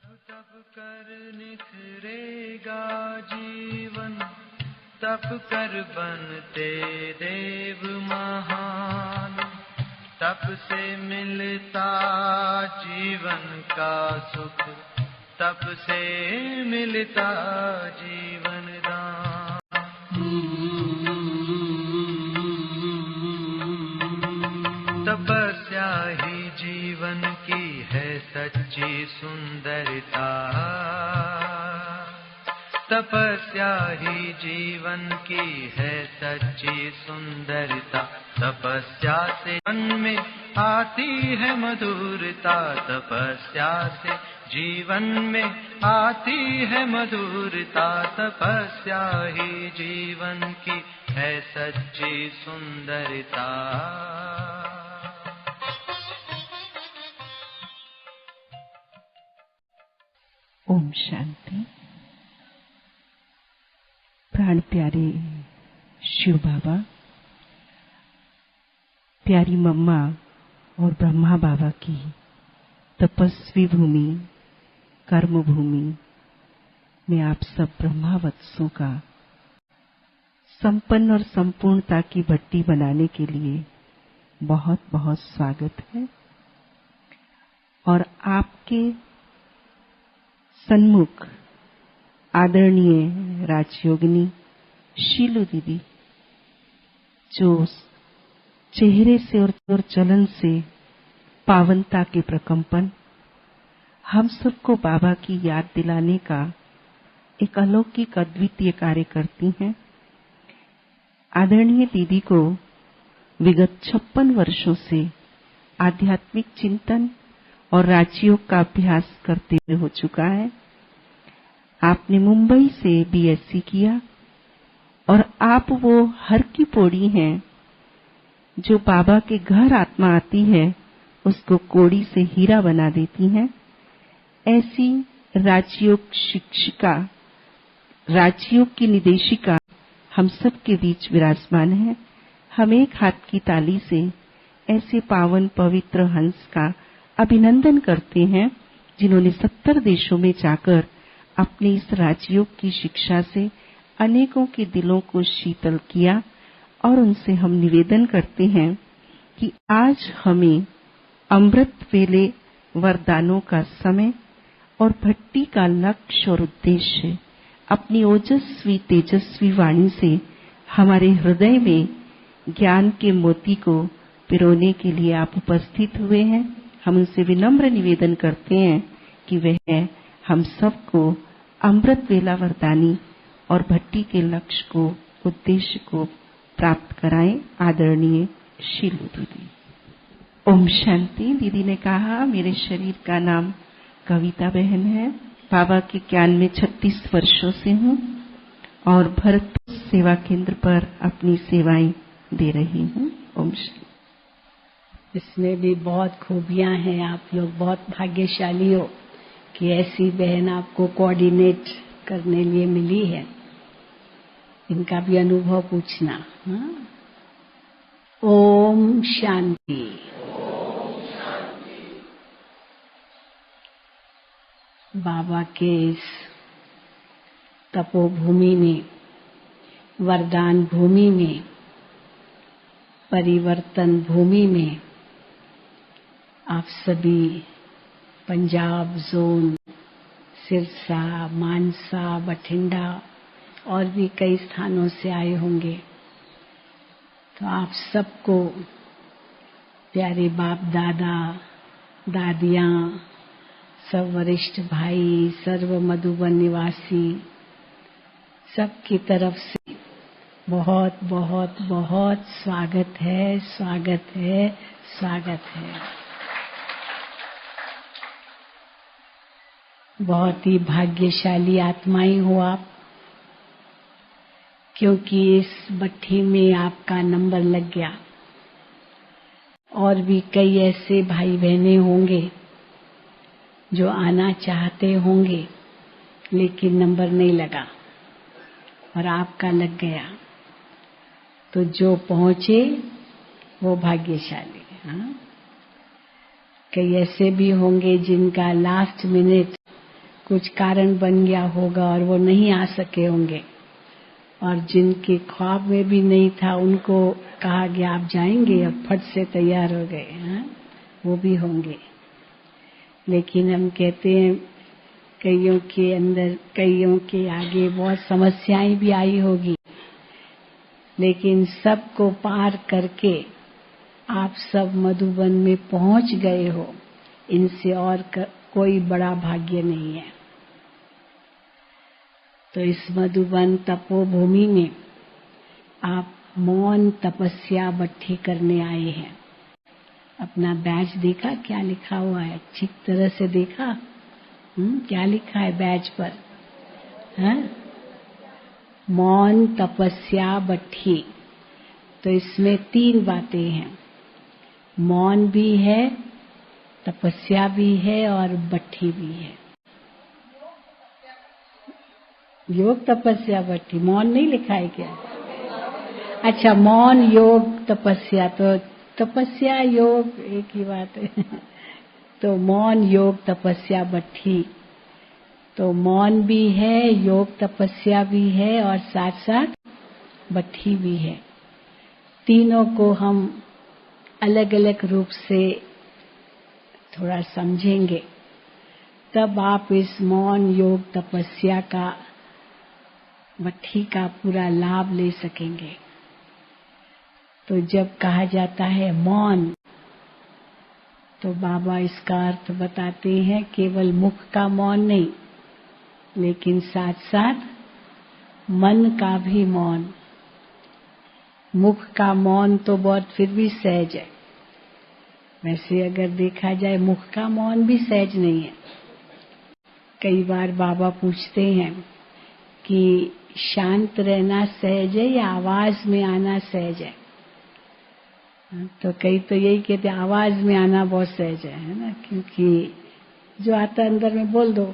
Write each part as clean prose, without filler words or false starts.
तप कर निखरेगा जीवन, तप कर बनते देव महान। तप से मिलता जीवन का सुख, तप से मिलता जीवन दान। तपस्या ही जीवन की है सच्ची सुंदरता, तपस्या ही जीवन की है सच्ची सुंदरता। तपस्या से मन में आती है मधुरता, तपस्या से जीवन में आती है मधुरता। तपस्या ही जीवन की है सच्ची सुंदरता। ओम शांति। प्राण प्यारे शिव बाबा, प्यारी मम्मा और ब्रह्मा बाबा की तपस्वी भूमि, कर्म भूमि में आप सब ब्रह्मावत्सों का संपन्न और संपूर्णता की भट्टी बनाने के लिए बहुत बहुत स्वागत है। और आपके सन्मुख आदरणीय राजयोगिनी शीलू दीदी, जो चेहरे से और चलन से पावनता के प्रकंपन हम सबको बाबा की याद दिलाने का एक अलौकिक अद्वितीय कार्य करती हैं। आदरणीय दीदी को विगत 56 वर्षों से आध्यात्मिक चिंतन और राजयोग का अभ्यास करते हुए हो चुका है। आपने मुंबई से बीएससी किया और आप वो हर की पौड़ी हैं जो बाबा के घर आत्मा आती है उसको कोड़ी से हीरा बना देती हैं। ऐसी राजयोग शिक्षिका, राजयोग की निदेशिका हम सब के बीच विराजमान है। हम एक हाथ की ताली से ऐसे पावन पवित्र हंस का अभिनंदन करते हैं जिन्होंने 70 देशों में जाकर अपने इस राजयोग की शिक्षा से अनेकों के दिलों को शीतल किया। और उनसे हम निवेदन करते हैं कि आज हमें अमृत वेले वरदानों का समय और भट्टी का लक्ष्य और उद्देश्य अपनी ओजस्वी तेजस्वी वाणी से हमारे हृदय में ज्ञान के मोती को पिरोने के लिए आप उपस्थित हुए हैं। हम उनसे विनम्र निवेदन करते हैं कि वह हम सबको अमृत वेला वरदानी और भट्टी के लक्ष्य को, उद्देश्य को प्राप्त कराएं। आदरणीय शीलू दीदी। ओम शांति। दीदी ने कहा, मेरे शरीर का नाम कविता बहन है। बाबा के ज्ञान में 36 वर्षों से हूँ और भरतपुर सेवा केंद्र पर अपनी सेवाएं दे रही हूँ। ओम शांति। इसमें भी बहुत खूबियां हैं। आप लोग बहुत भाग्यशाली हो कि ऐसी बहन आपको कोऑर्डिनेट करने लिए मिली है। इनका भी अनुभव पूछना। हाँ? ओम शांति। बाबा के इस तपोभूमि में, वरदान भूमि में, परिवर्तन भूमि में आप सभी पंजाब जोन, सिरसा, मानसा, बठिंडा और भी कई स्थानों से आए होंगे। तो आप सबको प्यारे बाप दादा, दादियाँ, सब वरिष्ठ भाई, सर्व मधुबन निवासी सबकी तरफ से बहुत बहुत बहुत स्वागत है, स्वागत है, स्वागत है। बहुत ही भाग्यशाली आत्माएं हो आप, क्योंकि इस भट्टी में आपका नंबर लग गया। और भी कई ऐसे भाई बहने होंगे जो आना चाहते होंगे लेकिन नंबर नहीं लगा और आपका लग गया। तो जो पहुंचे वो भाग्यशाली। हाँ? कई ऐसे भी होंगे जिनका लास्ट मिनट कुछ कारण बन गया होगा और वो नहीं आ सके होंगे, और जिनके ख्वाब में भी नहीं था उनको कहा गया आप जाएंगे, अब फट से तैयार हो गए, हाँ? वो भी होंगे। लेकिन हम कहते हैं कईयों के अंदर, कईयों के आगे बहुत समस्याएं भी आई होगी, लेकिन सबको पार करके आप सब मधुबन में पहुंच गए हो। इनसे और कोई बड़ा भाग्य नहीं है। तो इस मधुबन तपोभूमि में आप मौन तपस्या भट्ठी करने आए हैं। अपना बैज देखा क्या लिखा हुआ है? अच्छी तरह से देखा? क्या लिखा है बैज पर? हाँ? मौन तपस्या भट्ठी। तो इसमें 3 बातें हैं, मौन भी है, तपस्या भी है और भट्ठी भी है। योग तपस्या भट्ठी, मौन नहीं लिखा है क्या? अच्छा, मौन योग तपस्या, तो तपस्या योग एक ही बात है। तो मौन योग तपस्या भट्ठी, तो मौन भी है, योग तपस्या भी है और साथ साथ भट्ठी भी है। तीनों को हम अलग अलग रूप से थोड़ा समझेंगे, तब आप इस मौन योग तपस्या का, भट्ठी का पूरा लाभ ले सकेंगे। तो जब कहा जाता है मौन, तो बाबा इसका अर्थ बताते हैं केवल मुख का मौन नहीं, लेकिन साथ साथ मन का भी मौन। मुख का मौन तो बहुत फिर भी सहज है, वैसे अगर देखा जाए मुख का मौन भी सहज नहीं है। कई बार बाबा पूछते हैं कि शांत रहना सहज है या आवाज में आना सहज है? तो कई तो यही कहते हैं आवाज में आना बहुत सहज है ना, क्योंकि जो आता अंदर में बोल दो,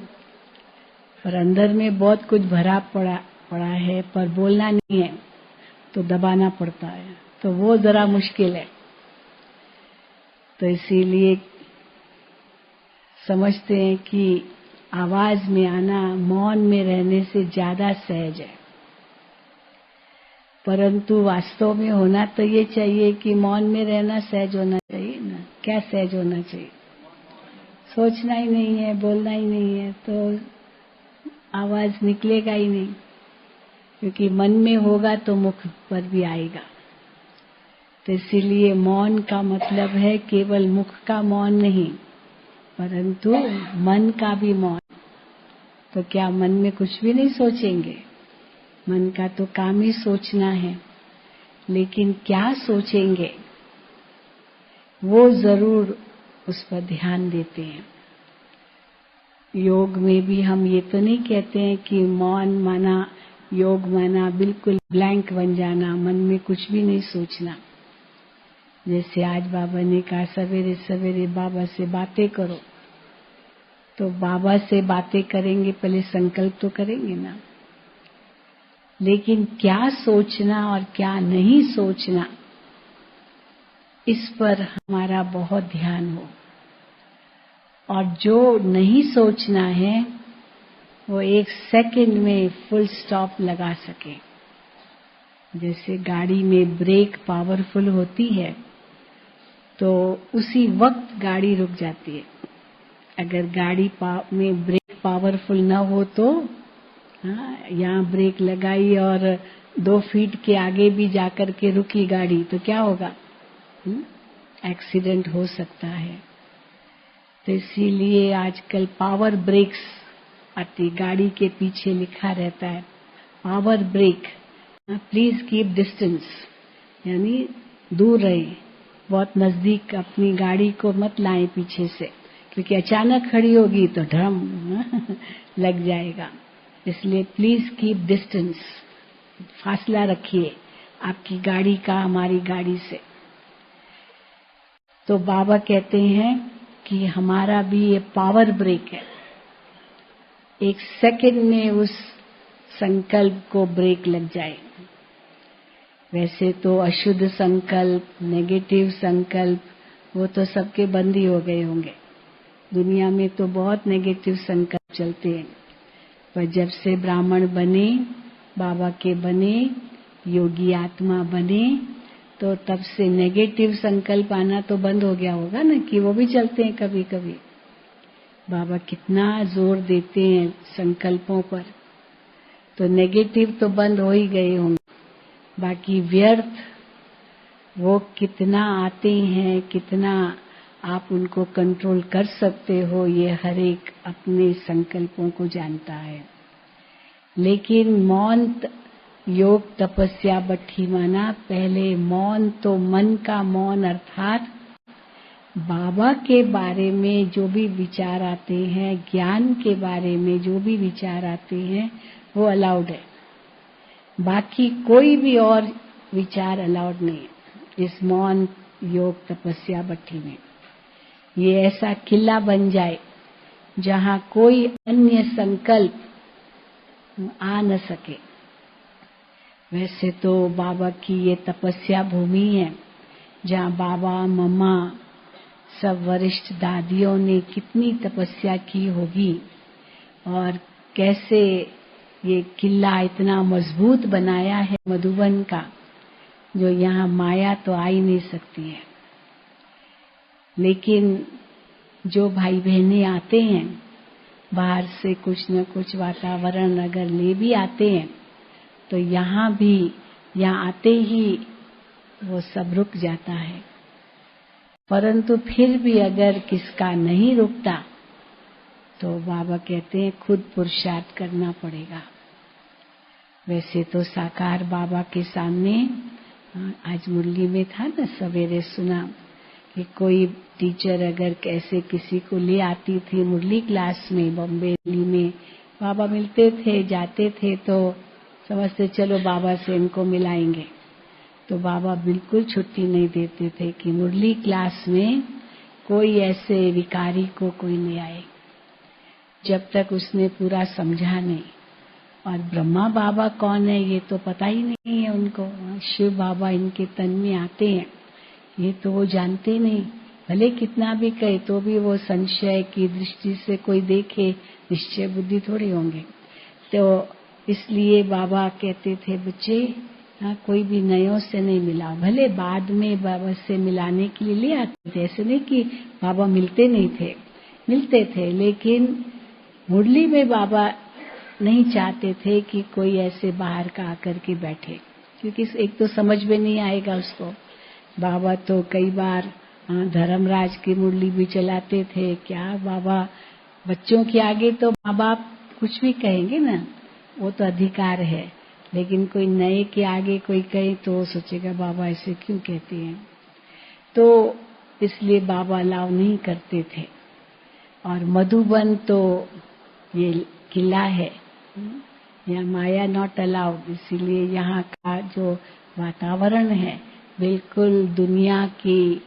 पर अंदर में बहुत कुछ भरा पड़ा है पर बोलना नहीं है तो दबाना पड़ता है, तो वो जरा मुश्किल है। तो इसीलिए समझते हैं कि आवाज में आना मौन में रहने से ज्यादा सहज है। परंतु वास्तव में होना तो ये चाहिए कि मौन में रहना सहज होना चाहिए ना। क्या सहज होना चाहिए? सोचना ही नहीं है, बोलना ही नहीं है, तो आवाज निकलेगा ही नहीं, क्योंकि मन में होगा तो मुख पर भी आएगा। तो इसीलिए मौन का मतलब है केवल मुख का मौन नहीं, परंतु मन का भी मौन। तो क्या मन में कुछ भी नहीं सोचेंगे? मन का तो काम ही सोचना है, लेकिन क्या सोचेंगे वो जरूर उस पर ध्यान देते हैं। योग में भी हम ये तो नहीं कहते हैं कि मौन माना, योग माना बिल्कुल ब्लैंक बन जाना, मन में कुछ भी नहीं सोचना। जैसे आज बाबा ने कहा सवेरे सवेरे बाबा से बातें करो, तो बाबा से बातें करेंगे पहले संकल्प तो करेंगे ना, लेकिन क्या सोचना और क्या नहीं सोचना इस पर हमारा बहुत ध्यान हो। और जो नहीं सोचना है वो 1 सेकंड में फुल स्टॉप लगा सके। जैसे गाड़ी में ब्रेक पावरफुल होती है तो उसी वक्त गाड़ी रुक जाती है। अगर गाड़ी में ब्रेक पावरफुल न हो तो यहाँ ब्रेक लगाई और 2 फीट के आगे भी जाकर के रुकी गाड़ी तो क्या होगा? एक्सीडेंट हो सकता है। तो इसीलिए आजकल पावर ब्रेक्स आती, गाड़ी के पीछे लिखा रहता है power brake, please keep distance, यानी दूर रहे, बहुत नजदीक अपनी गाड़ी को मत लाएं पीछे से, क्योंकि अचानक खड़ी होगी तो धड़म लग जाएगा। इसलिए प्लीज कीप डिस्टेंस, फासला रखिए आपकी गाड़ी का हमारी गाड़ी से। तो बाबा कहते हैं कि हमारा भी ये पावर ब्रेक है, 1 सेकंड में उस संकल्प को ब्रेक लग जाए। वैसे तो अशुद्ध संकल्प, नेगेटिव संकल्प वो तो सबके बंद ही हो गए होंगे, दुनिया में तो बहुत नेगेटिव संकल्प चलते हैं, पर जब से ब्राह्मण बने, बाबा के बने, योगी आत्मा बने, तो तब से नेगेटिव संकल्प आना तो बंद हो गया होगा ना, कि वो भी चलते हैं कभी कभी। बाबा कितना जोर देते हैं संकल्पों पर, तो नेगेटिव तो बंद हो ही गए होंगे, बाकी व्यर्थ वो कितना आते हैं, कितना आप उनको कंट्रोल कर सकते हो, ये हर एक अपने संकल्पों को जानता है। लेकिन मौन योग तपस्या बट्ठी माना, पहले मौन तो मन का मौन, अर्थात बाबा के बारे में जो भी विचार आते हैं, ज्ञान के बारे में जो भी विचार आते हैं, वो अलाउड है। बाकी कोई भी और विचार अलाउड नहीं है इस मौन योग तपस्या बट्ठी में। ये ऐसा किला बन जाए जहाँ कोई अन्य संकल्प आ न सके। वैसे तो बाबा की ये तपस्या भूमि है, जहाँ बाबा, मम्मा, सब वरिष्ठ दादियों ने कितनी तपस्या की होगी, और कैसे ये किला इतना मजबूत बनाया है मधुबन का, जो यहाँ माया तो आ ही नहीं सकती है। लेकिन जो भाई बहनें आते हैं बाहर से, कुछ न कुछ वातावरण अगर ले भी आते हैं, तो यहाँ आते ही वो सब रुक जाता है। परंतु फिर भी अगर किसका नहीं रुकता, तो बाबा कहते हैं खुद पुरुषार्थ करना पड़ेगा। वैसे तो साकार बाबा के सामने, आज मुरली में था ना, सवेरे सुना कि कोई टीचर अगर कैसे किसी को ले आती थी मुरली क्लास में, बॉम्बे में बाबा मिलते थे, जाते थे, तो समझते चलो बाबा से इनको मिलाएंगे। तो बाबा बिल्कुल छुट्टी नहीं देते थे कि मुरली क्लास में कोई ऐसे विकारी को कोई नहीं आए, जब तक उसने पूरा समझा नहीं। और ब्रह्मा बाबा कौन है ये तो पता ही नहीं है उनको। शिव बाबा इनके तन में आते हैं, ये तो वो जानते नहीं। भले कितना भी कहे तो भी वो संशय की दृष्टि से कोई देखे, निश्चय बुद्धि थोड़ी होंगे। तो इसलिए बाबा कहते थे बच्चे, कोई भी नयों से नहीं मिला। भले बाद में बाबा से मिलाने के लिए ले आते थे, ऐसे नहीं कि बाबा मिलते नहीं थे, मिलते थे, लेकिन मुरली में बाबा नहीं चाहते थे कि कोई ऐसे बाहर का आकर के बैठे, क्योंकि एक तो समझ में नहीं आएगा उसको। बाबा तो कई बार धर्मराज की मुरली भी चलाते थे। क्या बाबा, बच्चों के आगे तो माँ बाप कुछ भी कहेंगे ना, वो तो अधिकार है, लेकिन कोई नए के आगे कोई कहे तो सोचेगा बाबा ऐसे क्यों कहते हैं। तो इसलिए बाबा अलाउ नहीं करते थे। और मधुबन तो ये किला है, यहाँ माया नॉट अलाउड, इसीलिए यहाँ का जो वातावरण है बिल्कुल दुनिया की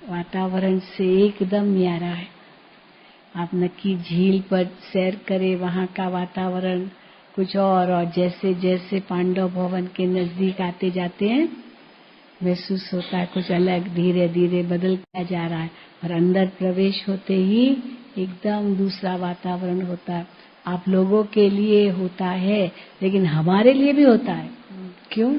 वातावरण से एकदम न्यारा है। आप नक्की झील पर सैर करें, वहाँ का वातावरण कुछ और जैसे जैसे पांडव भवन के नजदीक आते जाते हैं महसूस होता है कुछ अलग, धीरे धीरे बदलता जा रहा है। और अंदर प्रवेश होते ही एकदम दूसरा वातावरण होता है। आप लोगों के लिए होता है, लेकिन हमारे लिए भी होता है। क्यों?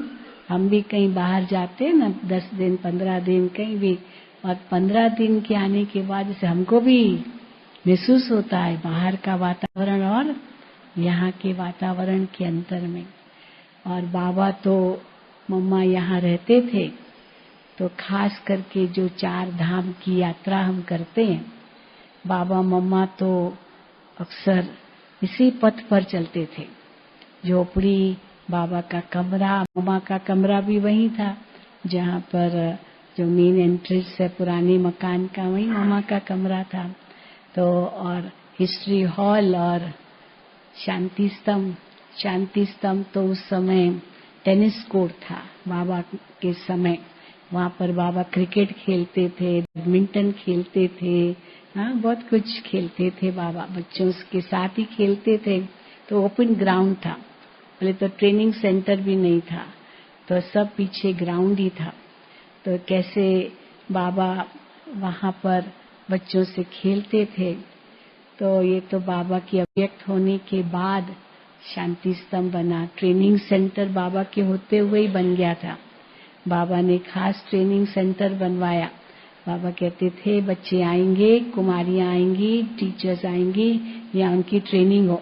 हम भी कहीं बाहर जाते हैं ना, 10 दिन 15 दिन कहीं भी, और 15 दिन के आने के बाद जैसे हमको भी महसूस होता है बाहर का वातावरण और यहाँ के वातावरण के अंतर में। और बाबा तो मम्मा यहाँ रहते थे, तो खास करके जो 4 धाम की यात्रा हम करते हैं, बाबा मम्मा तो अक्सर इसी पथ पर चलते थे। झोपड़ी, बाबा का कमरा, मम्मा का कमरा भी वही था, जहाँ पर जो मेन एंट्रेंस है पुराने मकान का, वही मम्मा का कमरा था। तो और हिस्ट्री हॉल और शांति स्तंभ तो उस समय टेनिस कोर्ट था बाबा के समय। वहाँ पर बाबा क्रिकेट खेलते थे, बैडमिंटन खेलते थे, बहुत कुछ खेलते थे बाबा, बच्चों के साथ ही खेलते थे। तो ओपन ग्राउंड था, पहले तो ट्रेनिंग सेंटर भी नहीं था, तो सब पीछे ग्राउंड ही था। तो कैसे बाबा वहाँ पर बच्चों से खेलते थे। तो ये तो बाबा की अव्यक्त होने के बाद शांति स्तंभ बना। ट्रेनिंग सेंटर बाबा के होते हुए ही बन गया था। बाबा ने खास ट्रेनिंग सेंटर बनवाया। बाबा कहते थे बच्चे आएंगे, कुमारियां आएंगी, टीचर्स आएंगी, या उनकी ट्रेनिंग हो।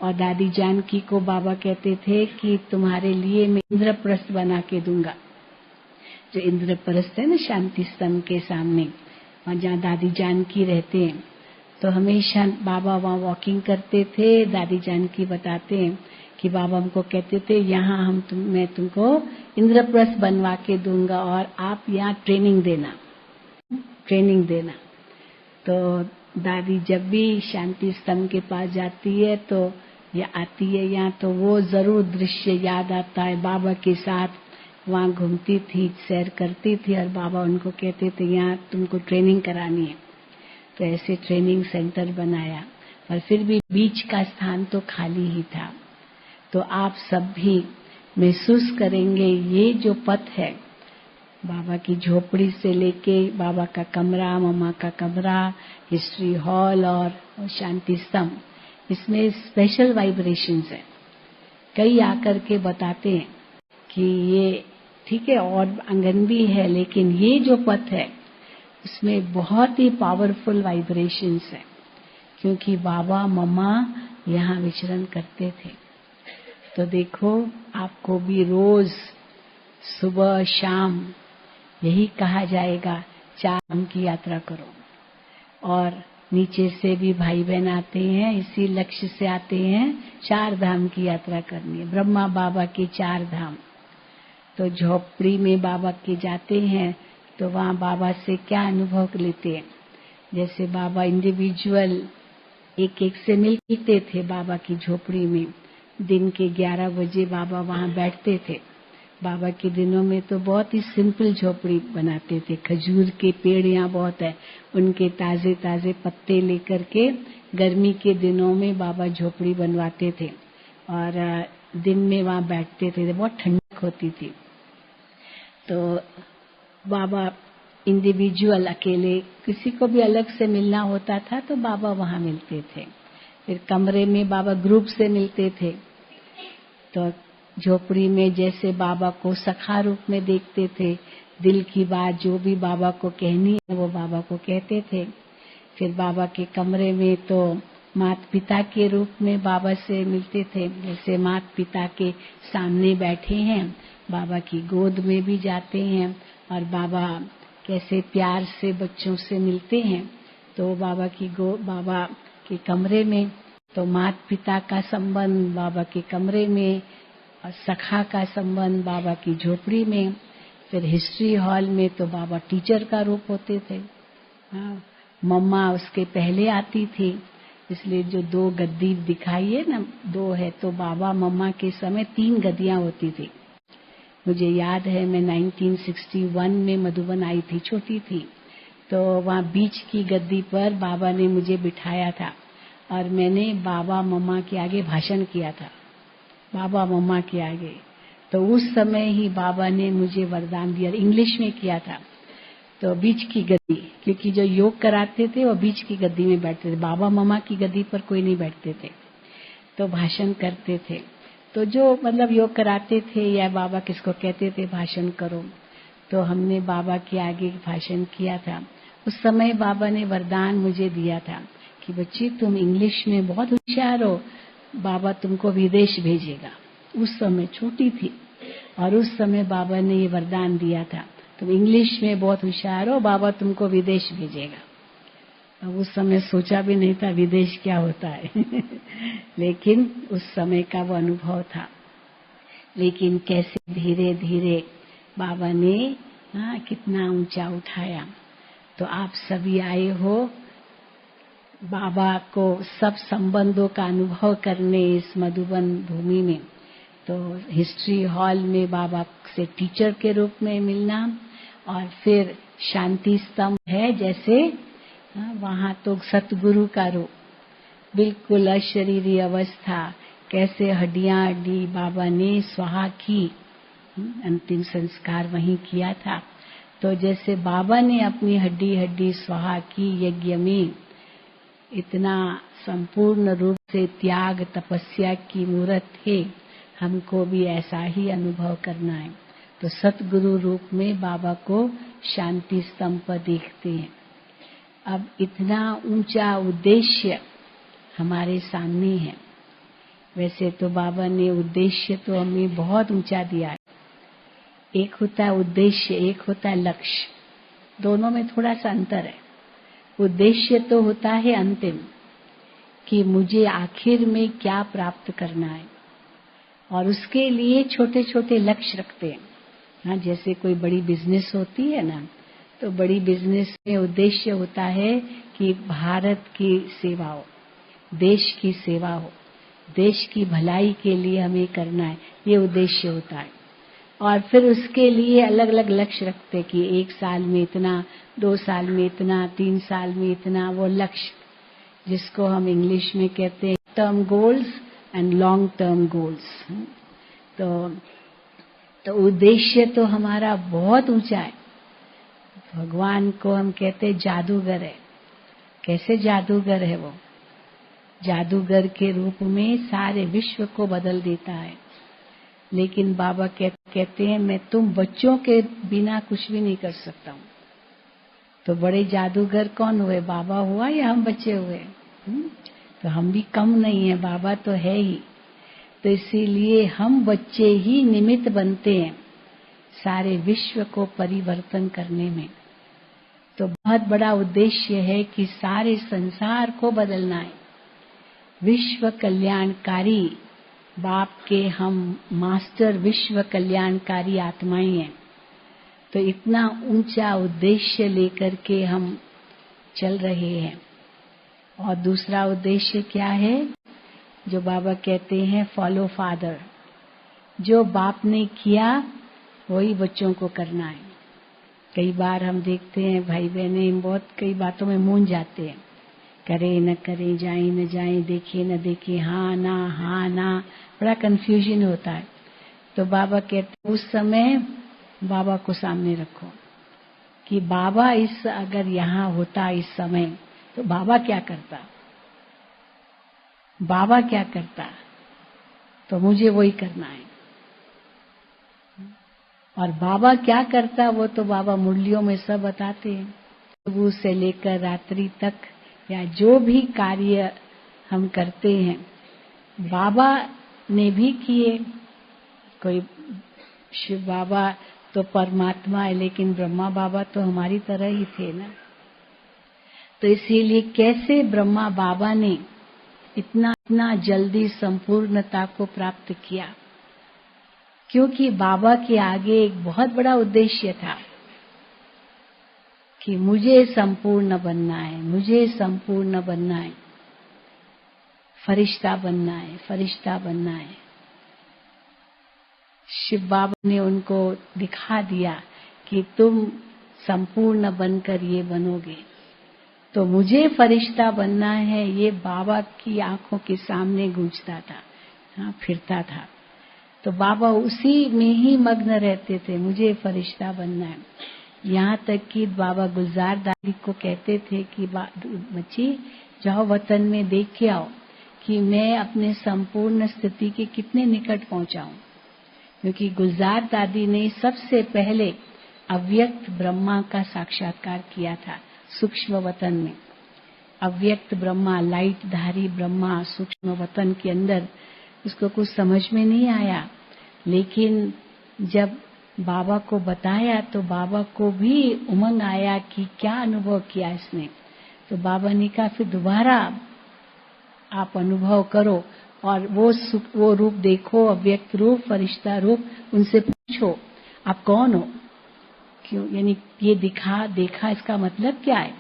और दादी जानकी को बाबा कहते थे कि तुम्हारे लिए मैं इंद्रप्रस्थ बना के दूंगा। जो इंद्रप्रस्थ है ना शांति स्तंभ के सामने, और जहाँ दादी जानकी रहते हैं, तो हमेशा बाबा वहाँ वॉकिंग करते थे। दादी जानकी बताते हैं कि बाबा हमको कहते थे यहाँ मैं तुमको इंद्रप्रस्थ बनवा के दूंगा और आप यहाँ ट्रेनिंग देना। तो दादी जब भी शांति स्तंभ के पास जाती है तो या आती है यहाँ, तो वो जरूर दृश्य याद आता है। बाबा के साथ वहाँ घूमती थी, सैर करती थी, और बाबा उनको कहते थे यहाँ तुमको ट्रेनिंग करानी है। तो ऐसे ट्रेनिंग सेंटर बनाया, पर फिर भी बीच का स्थान तो खाली ही था। तो आप सब भी महसूस करेंगे ये जो पथ है, बाबा की झोपड़ी से लेके बाबा का कमरा, मम्मा का कमरा, हिस्ट्री हॉल और शांति स्तंभ, इसमें स्पेशल वाइब्रेशंस है। कई आकर के बताते हैं कि ये ठीक है और आंगन भी है, लेकिन ये जो पथ है उसमें बहुत ही पावरफुल वाइब्रेशंस है, क्योंकि बाबा मम्मा यहाँ विचरण करते थे। तो देखो आपको भी रोज सुबह शाम यही कहा जाएगा, 4 धाम की यात्रा करो। और नीचे से भी भाई बहन आते हैं, इसी लक्ष्य से आते हैं, 4 धाम की यात्रा करनी है। ब्रह्मा बाबा के 4 धाम। तो झोपड़ी में बाबा के जाते हैं तो वहाँ बाबा से क्या अनुभव लेते हैं। जैसे बाबा इंडिविजुअल एक से मिलते थे बाबा की झोपड़ी में। दिन के 11 बजे बाबा वहाँ बैठते थे। बाबा के दिनों में तो बहुत ही सिंपल झोपड़ी बनाते थे। खजूर के पेड़ यहाँ बहुत है, उनके ताजे ताजे पत्ते लेकर के गर्मी के दिनों में बाबा झोपड़ी बनवाते थे और दिन में वहाँ बैठते थे। बहुत ठंडक होती थी। तो बाबा इंडिविजुअल अकेले, किसी को भी अलग से मिलना होता था तो बाबा वहाँ मिलते थे। फिर कमरे में बाबा ग्रुप से मिलते थे। तो झोपड़ी में जैसे बाबा को सखा रूप में देखते थे, दिल की बात जो भी बाबा को कहनी है वो बाबा को कहते थे। फिर बाबा के कमरे में तो माता पिता के रूप में बाबा से मिलते थे। जैसे माता पिता के सामने बैठे हैं, बाबा की गोद में भी जाते हैं और बाबा कैसे प्यार से बच्चों से मिलते हैं। तो बाबा के कमरे में तो माता पिता का संबंध बाबा के कमरे में, और सखा का संबंध बाबा की झोपड़ी में। फिर हिस्ट्री हॉल में तो बाबा टीचर का रूप होते थे। हाँ, मम्मा उसके पहले आती थी, इसलिए जो 2 गद्दी दिखाई है ना, 2 है, तो बाबा मम्मा के समय 3 गद्दियां होती थी। मुझे याद है मैं 1961 में मधुबन आई थी, छोटी थी, तो वहाँ बीच की गद्दी पर बाबा ने मुझे बिठाया था और मैंने बाबा मम्मा के आगे भाषण किया था, बाबा मम्मा के आगे। तो उस समय ही बाबा ने मुझे वरदान दिया, इंग्लिश में किया था। तो बीच की गद्दी, क्योंकि जो योग कराते थे वो बीच की गद्दी में बैठते थे, बाबा मम्मा की गद्दी पर कोई नहीं बैठते थे। तो भाषण करते थे, तो जो मतलब योग कराते थे या बाबा किसको कहते थे भाषण करो, तो हमने बाबा के आगे भाषण किया था। उस समय बाबा ने वरदान मुझे दिया था कि बच्ची तुम इंग्लिश में बहुत होशियार हो, बाबा तुमको विदेश भेजेगा। उस समय छोटी थी और उस समय बाबा ने ये वरदान दिया था, तुम इंग्लिश में बहुत होशियार हो, बाबा तुमको विदेश भेजेगा। अब उस समय सोचा भी नहीं था विदेश क्या होता है लेकिन उस समय का वो अनुभव था। लेकिन कैसे धीरे धीरे बाबा ने कितना ऊंचा उठाया। तो आप सभी आए हो बाबा को सब संबंधों का अनुभव करने इस मधुबन भूमि में। तो हिस्ट्री हॉल में बाबा से टीचर के रूप में मिलना, और फिर शांति स्तंभ है जैसे वहाँ तो सतगुरु का रूप, बिल्कुल अशरीरी अवस्था, कैसे हड्डियां हड्डी बाबा ने स्वाहा की, अंतिम संस्कार वहीं किया था। तो तो जैसे बाबा ने अपनी हड्डी हड्डी स्वाहा की यज्ञ में इतना संपूर्ण रूप से त्याग तपस्या की मूर्त है, हमको भी ऐसा ही अनुभव करना है। तो सतगुरु रूप में बाबा को शांति स्तंभ पर देखते हैं। अब इतना ऊंचा उद्देश्य हमारे सामने है। वैसे तो बाबा ने उद्देश्य तो हमें बहुत ऊंचा दिया है। एक होता है उद्देश्य, एक होता है लक्ष्य, दोनों में थोड़ा सा अंतर है। उद्देश्य तो होता है अंतिम, कि मुझे आखिर में क्या प्राप्त करना है, और उसके लिए छोटे छोटे लक्ष्य रखते हैं। हाँ, जैसे कोई बड़ी बिजनेस होती है ना, तो बड़ी बिजनेस में उद्देश्य होता है कि भारत की सेवा हो, देश की सेवा हो, देश की भलाई के लिए हमें करना है, ये उद्देश्य होता है। और फिर उसके लिए अलग अलग लक्ष्य रखते कि 1 साल में इतना, 2 साल में इतना, 3 साल में इतना, वो लक्ष्य जिसको हम इंग्लिश में कहते हैं term goals and long term goals. तो उद्देश्य तो हमारा बहुत ऊंचा है। भगवान को हम कहते हैं जादूगर है। कैसे जादूगर है वो? जादूगर के रूप में सारे विश्व को बदल देता है। लेकिन बाबा कहते हैं मैं तुम बच्चों के बिना कुछ भी नहीं कर सकता हूँ। तो बड़े जादूगर कौन हुए? बाबा हुआ या हम बच्चे हुए? तो हम भी कम नहीं है, बाबा तो है ही। तो इसीलिए हम बच्चे ही निमित्त बनते हैं सारे विश्व को परिवर्तन करने में। तो बहुत बड़ा उद्देश्य है कि सारे संसार को बदलना है। विश्व कल्याणकारी बाप के हम मास्टर विश्व कल्याणकारी आत्माएं हैं। तो इतना ऊंचा उद्देश्य लेकर के हम चल रहे हैं। और दूसरा उद्देश्य क्या है? जो बाबा कहते हैं फॉलो फादर। जो बाप ने किया वही बच्चों को करना है। कई बार हम देखते हैं भाई बहने बहुत कई बातों में मूंझ जाते हैं, करे न करे, जाए न जाए, देखे न देखे, हाँ ना, बड़ा कंफ्यूजन होता है। तो बाबा कहते उस समय बाबा को सामने रखो कि बाबा इस अगर यहाँ होता इस समय तो बाबा क्या करता, बाबा क्या करता, तो मुझे वही करना है। और बाबा क्या करता वो तो बाबा मुरलियों में सब बताते हैं। सुबह से लेकर रात्रि तक या जो भी कार्य हम करते हैं बाबा ने भी किए। कोई शिव बाबा तो परमात्मा है, लेकिन ब्रह्मा बाबा तो हमारी तरह ही थे ना। तो इसीलिए कैसे ब्रह्मा बाबा ने इतना जल्दी संपूर्णता को प्राप्त किया? क्योंकि बाबा के आगे एक बहुत बड़ा उद्देश्य था कि मुझे संपूर्ण बनना है, मुझे संपूर्ण बनना है, फरिश्ता बनना है, फरिश्ता बनना है। शिव बाबा ने उनको दिखा दिया कि तुम संपूर्ण बनकर ये बनोगे। तो मुझे फरिश्ता बनना है, ये बाबा की आंखों के सामने गूंजता था, हाँ, फिरता था। तो बाबा उसी में ही मग्न रहते थे, मुझे फरिश्ता बनना है। यहाँ तक कि बाबा गुलजार दादी को कहते थे कि बच्ची जाओ वतन में देख के आओ कि मैं अपने संपूर्ण स्थिति के कितने निकट पहुंचा हूं। क्योंकि गुलजार दादी ने सबसे पहले अव्यक्त ब्रह्मा का साक्षात्कार किया था सूक्ष्म वतन में। अव्यक्त ब्रह्मा, लाइट धारी ब्रह्मा सूक्ष्म वतन के अंदर, उसको कुछ समझ में नहीं आया। लेकिन जब बाबा को बताया तो बाबा को भी उमंग आया कि क्या अनुभव किया इसने। तो बाबा ने कहा फिर दोबारा आप अनुभव करो और वो रूप देखो, अव्यक्त रूप, फरिश्ता रूप। उनसे पूछो आप कौन हो, क्यों, यानी ये देखा इसका मतलब क्या है।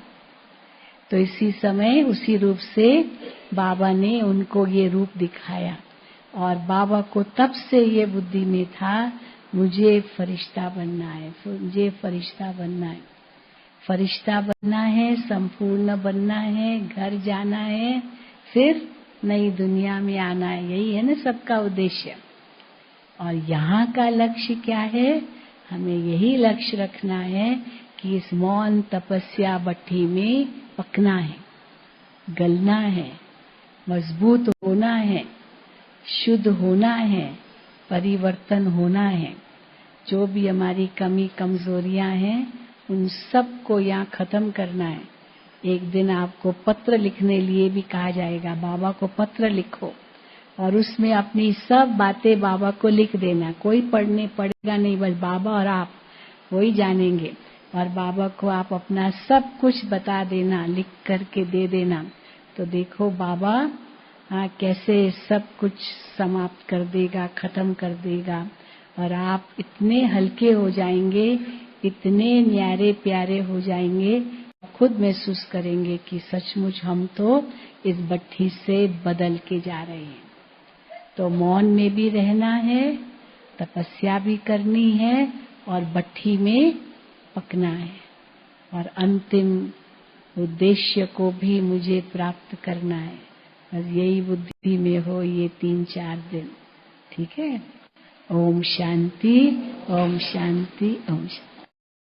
तो इसी समय उसी रूप से बाबा ने उनको ये रूप दिखाया। और बाबा को तब से ये बुद्धि में था मुझे फरिश्ता बनना है, मुझे फरिश्ता बनना है, फरिश्ता बनना है, संपूर्ण बनना है, घर जाना है, फिर नई दुनिया में आना है। यही है ना सबका उद्देश्य। और यहाँ का लक्ष्य क्या है? हमें यही लक्ष्य रखना है कि इस मौन तपस्या भट्ठी में पकना है, गलना है, मजबूत होना है, शुद्ध होना है, परिवर्तन होना है। जो भी हमारी कमी कमजोरियां हैं उन सब को यहाँ खत्म करना है। एक दिन आपको पत्र लिखने लिए भी कहा जाएगा, बाबा को पत्र लिखो और उसमें अपनी सब बातें बाबा को लिख देना। कोई पढ़ने पड़ेगा नहीं, बस बाबा और आप वही जानेंगे। और बाबा को आप अपना सब कुछ बता देना, लिख करके दे देना। तो देखो बाबा कैसे सब कुछ समाप्त कर देगा, खत्म कर देगा और आप इतने हल्के हो जाएंगे, इतने न्यारे प्यारे हो जाएंगे, खुद महसूस करेंगे कि सचमुच हम तो इस भट्ठी से बदल के जा रहे हैं। तो मौन में भी रहना है, तपस्या भी करनी है और भट्ठी में पकना है और अंतिम उद्देश्य को भी मुझे प्राप्त करना है। बस यही बुद्धि में हो ये 3-4 दिन, ठीक है। ओम शांति, ओम शांति, ओम शांति।